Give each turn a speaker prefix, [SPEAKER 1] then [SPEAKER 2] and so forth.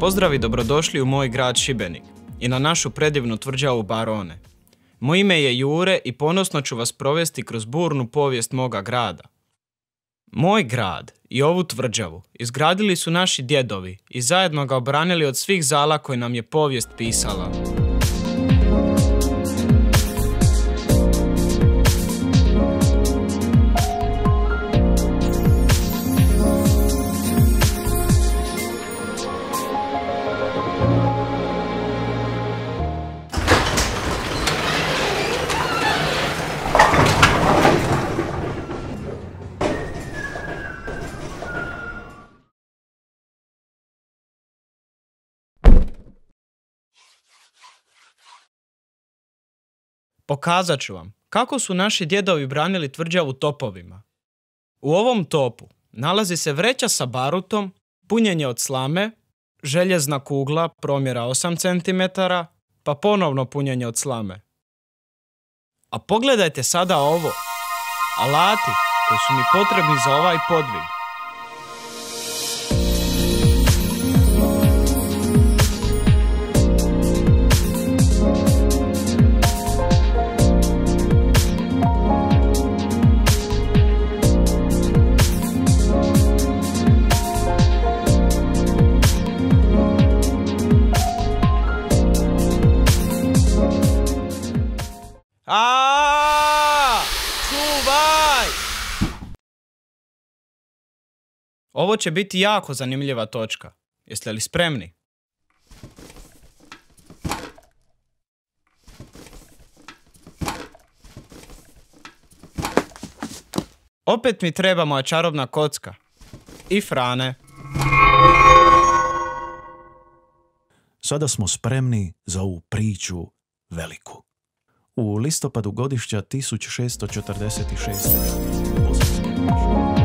[SPEAKER 1] Pozdrav i dobrodošli u moj grad Šibenik i na našu predivnu tvrđavu Barone. Moje ime je Jure i ponosno ću vas provesti kroz burnu povijest moga grada. Moj grad i ovu tvrđavu izgradili su naši djedovi i zajedno ga obranili od svih zala koje nam je povijest pisala. Pokazat ću vam kako su naši djedovi branili tvrđavu topovima. U ovom topu nalazi se vreća sa barutom, punjenje od slame, željezna kugla promjera 8 cm, pa ponovno punjenje od slame. A pogledajte sada ovo, alati koji su mi potrebni za ovaj podvig. Čuvaj! Ovo će biti jako zanimljiva točka. Jeste li spremni? Opet mi treba moja čarobna kocka. I Frane.
[SPEAKER 2] Sada smo spremni za ovu priču veliku. U listopadu godišća 1646. godine